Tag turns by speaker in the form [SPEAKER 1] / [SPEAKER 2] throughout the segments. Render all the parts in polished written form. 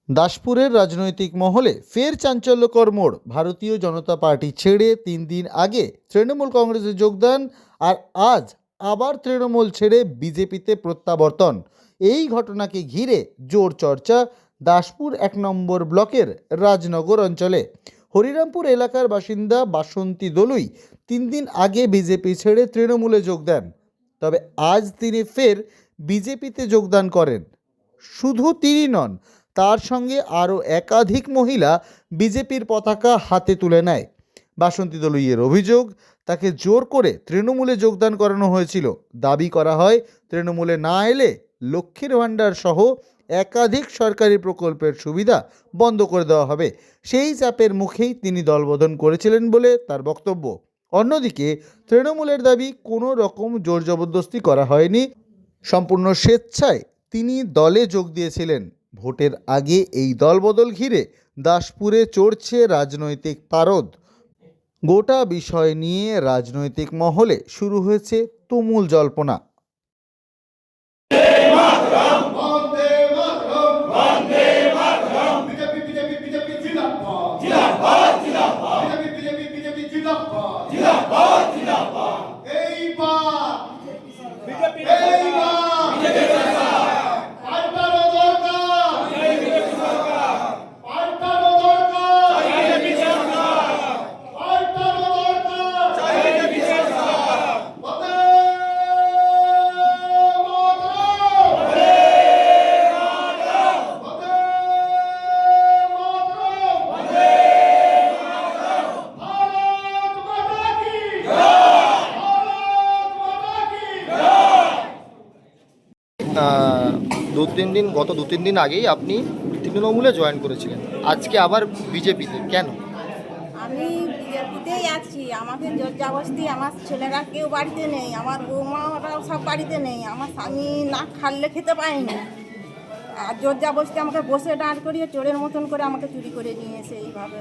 [SPEAKER 1] দাসপুরের রাজনৈতিক মহলে ফের চাঞ্চল্যকর মোড়। ভারতীয় জনতা পার্টি ছেড়ে 3 দিন আগে তৃণমূল কংগ্রেসে যোগদান, আর আজ আবার তৃণমূল ছেড়ে বিজেপিতে প্রত্যাবর্তন। এই ঘটনাকে ঘিরে জোর চর্চা দাসপুর 1 নম্বর ব্লকের রাজনগর অঞ্চলে। হরিরামপুর এলাকার বাসিন্দা বাসন্তী দলুই 3 দিন আগে বিজেপি ছেড়ে তৃণমূলে যোগ দেন, তবে আজ তিনি ফের বিজেপিতে যোগদান করেন। শুধু তিনি নন, তার সঙ্গে আরও একাধিক মহিলা বিজেপির পতাকা হাতে তুলে নেয়। বাসন্তী দলুইয়ের অভিযোগ, তাকে জোর করে তৃণমূলে যোগদান করানো হয়েছিল। দাবি করা হয়, তৃণমূলে না এলে লক্ষ্মীর ভাণ্ডার সহ একাধিক সরকারি প্রকল্পের সুবিধা বন্ধ করে দেওয়া হবে। সেই চাপের মুখেই তিনি দলবদল করেছিলেন বলে তার বক্তব্য। অন্যদিকে তৃণমূলের দাবি, কোনো রকম জোর জবরদস্তি করা হয়নি, সম্পূর্ণ স্বেচ্ছায় তিনি দলে যোগ দিয়েছিলেন। ভোটের আগে এই দলবদল ঘিরে দাসপুরে চড়ছে রাজনৈতিক পারদ। গোটা বিষয় নিয়ে রাজনৈতিক মহলে শুরু হয়েছে তুমুল জল্পনা।
[SPEAKER 2] গত 2-3 দিন আগেই আপনি তৃণমূলে জয়েন করেছিলেন, আজকে আবার বিজেপিতে কেন?
[SPEAKER 3] আমি বিজেপিতেই আছি। আমাকে জোরজবস্তি, আমার ছেলেরা কেউ বাড়িতে নেই, আমার বৌমারাও সব বাড়িতে নেই, আমার স্বামী না খাললে খেতে পায়নি। আর জোরজবস্তি আমাকে বসে দাঁড় করিয়ে চোরের মতন করে আমাকে চুরি করে নিয়ে এসে এইভাবে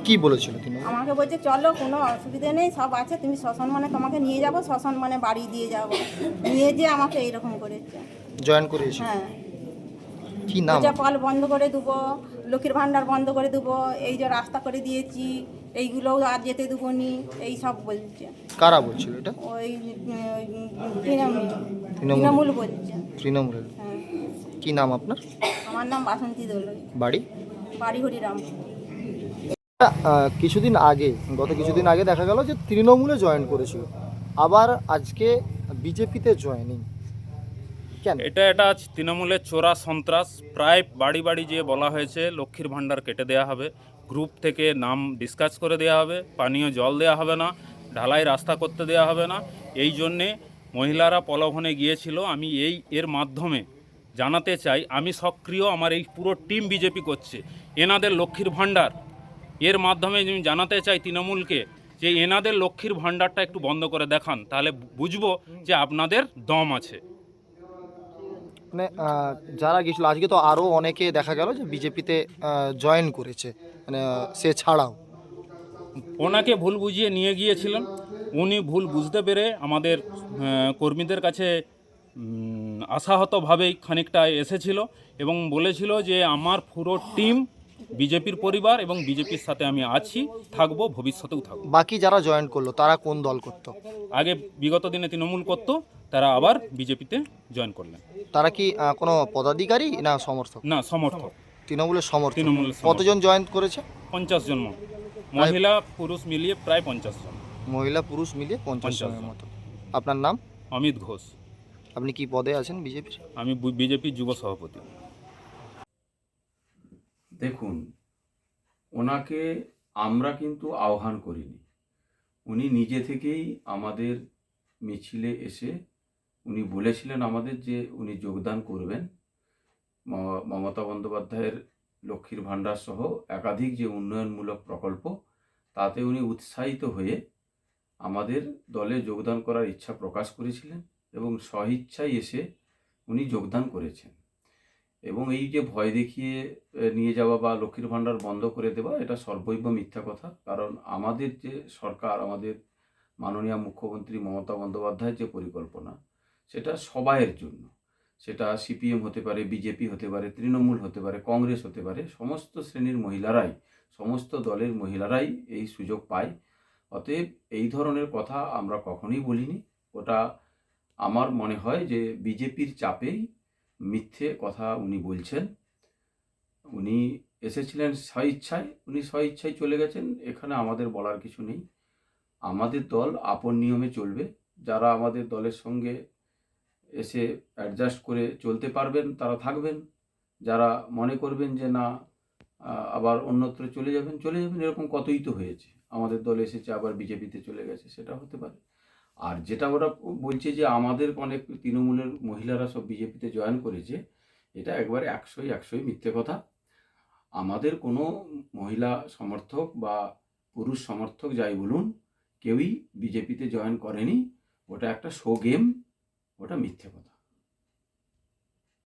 [SPEAKER 2] কি বলেছিল তিনি?
[SPEAKER 3] আমাকে বলছে চলো, কোনো অসুবিধে নেই, সব আছে, তুমি শ্মশান মানে তোমাকে নিয়ে যাবো, শ্মশান মানে বাড়ি দিয়ে যাবো, নিয়ে যেয়ে আমাকে এইরকম করেছে।
[SPEAKER 2] জয়েন করেছি।
[SPEAKER 3] হ্যাঁ,
[SPEAKER 2] কি নাম?
[SPEAKER 3] কল বন্ধ করে দেবো, লক্ষ্মীর ভাণ্ডার বন্ধ করে দেবো, এই যে রাস্তা করে দিয়েছি এইগুলোও আর যেতে দেবো নি, এই সব বলছে।
[SPEAKER 2] কারা বলছিল এটা?
[SPEAKER 3] ওই তৃণমূল বলছে।
[SPEAKER 2] তৃণমূলের।
[SPEAKER 3] হ্যাঁ।
[SPEAKER 2] কি নাম আপনার?
[SPEAKER 3] আমার নাম বাসন্তী দলুই,
[SPEAKER 2] বাড়ি?
[SPEAKER 3] বাড়ি হরিরাম।
[SPEAKER 2] গত কিছুদিন আগে দেখা গেল যে তৃণমূলে জয়েন করেছিল, আবার আজকে বিজেপিতে জয়েনিং কেন?
[SPEAKER 4] এটা আজ তৃণমূলের চোরা সন্ত্রাস। প্রায় বাড়ি বাড়ি যেয়ে বলা হয়েছে লক্ষ্মীর ভাণ্ডার কেটে দেওয়া হবে, গ্রুপ থেকে নাম ডিসকাস করে দেওয়া হবে, পানীয় জল দেওয়া হবে না, ঢালাই রাস্তা করতে দেওয়া হবে না। এই জন্যে মহিলারা প্রলোভনে গিয়েছিল। আমি এর মাধ্যমে জানাতে চাই, আমি সক্রিয়, আমার এই পুরো টিম বিজেপি করছে। এনাদের লক্ষ্মীর ভাণ্ডার এর মাধ্যমে আমি জানাতে চাই তৃণমূলকে যে এনাদের লক্ষ্মীর ভাণ্ডারটা একটু বন্ধ করে দেখান, তাহলে বুঝবো যে আপনাদের দম আছে।
[SPEAKER 2] মানে যারা গেছিল, আজকে তো আরও অনেকে দেখা গেল যে বিজেপিতে জয়েন করেছে, মানে সে ছাড়াও।
[SPEAKER 4] ওনাকে ভুল বুঝিয়ে নিয়ে গিয়েছিলেন, উনি ভুল বুঝতে পেরে আমাদের কর্মীদের কাছে আশাহতভাবেই খানিকটা এসেছিল এবং বলেছিল যে আমার পুরো টিম বিজেপির পরিবার এবং বিজেপির সাথে আমি আছি, থাকবো, ভবিষ্যতেও থাকবো।
[SPEAKER 2] বাকি যারা জয়েন করলো তারা কোন দল করতো?
[SPEAKER 4] আগে বিগত দিনে তৃণমূল করতো, তারা আবার বিজেপিতে জয়েন করলেন।
[SPEAKER 2] তারা কি কোনো পদাধিকারী না সমর্থক?
[SPEAKER 4] না, সমর্থক।
[SPEAKER 2] তৃণমূলের সমর্থক।
[SPEAKER 4] তৃণমূলের
[SPEAKER 2] কতজন জয়েন করেছে?
[SPEAKER 4] 50 জন, মহিলা পুরুষ মিলিয়ে প্রায় 50 জন।
[SPEAKER 2] মহিলা পুরুষ মিলিয়ে 50 জনের মতো। আপনার নাম?
[SPEAKER 4] অমিত ঘোষ।
[SPEAKER 2] আপনি কি পদে আছেন বিজেপির?
[SPEAKER 4] আমি বিজেপির যুব সভাপতি।
[SPEAKER 5] দেখুন, ওনাকে আমরা কিন্তু আহ্বান করিনি। উনি নিজে থেকেই আমাদের মিছিলে এসে উনি বলেছিলেন আমাদের যে উনি যোগদান করবেন। মমতা বন্দ্যোপাধ্যায়ের লক্ষ্মীর ভাণ্ডার সহ একাধিক যে উন্নয়নমূলক প্রকল্প, তাতে উনি উৎসাহিত হয়ে আমাদের দলে যোগদান করার ইচ্ছা প্রকাশ করেছিলেন এবং স্বইচ্ছায় এসে উনি যোগদান করেছেন। এবং এই যে ভয় দেখিয়ে নিয়ে যাওয়া বা লক্ষ্মীর ভাণ্ডার বন্ধ করে দেওয়া, এটা সর্বৈব মিথ্যা কথা। কারণ আমাদের যে সরকার, আমাদের মাননীয় মুখ্যমন্ত্রী মমতা বন্দ্যোপাধ্যায়ের যে পরিকল্পনা, সেটা সবাইয়ের জন্য। সেটা সিপিএম হতে পারে, বিজেপি হতে পারে, তৃণমূল হতে পারে, কংগ্রেস হতে পারে, সমস্ত শ্রেণীর মহিলারাই, সমস্ত দলের মহিলারাই এই সুযোগ পায়। অতএব এই ধরনের কথা আমরা কখনোই বলিনি। ওটা আমার মনে হয় যে বিজেপির চাপেই মিথ্যে কথা উনি বলছেন। উনি এসেছিলেন স্বইচ্ছায়, উনি স্বইচ্ছায় চলে গেছেন, এখানে আমাদের বলার কিছু নেই। আমাদের দল আপন নিয়মে চলবে। যারা আমাদের দলের সঙ্গে এসে অ্যাডজাস্ট করে চলতে পারবেন তারা থাকবেন, যারা মনে করবেন যে না আবার অন্যত্র চলে যাবেন, এরকম কতই তো হয়েছে। আমাদের দল এসেছে আবার বিজেপিতে চলে গেছে, সেটা হতে পারে। আর যেটা ওরা বলছে যে আমাদের অনেক তৃণমূলের মহিলারা সব বিজেপিতে জয়েন করেছে, এটা একবারে একশোই মিথ্যে কথা। আমাদের কোনো মহিলা সমর্থক বা পুরুষ সমর্থক যাই বলুন, কেউই বিজেপিতে জয়েন করেনি। ওটা একটা শো গেম, ওটা মিথ্যে কথা।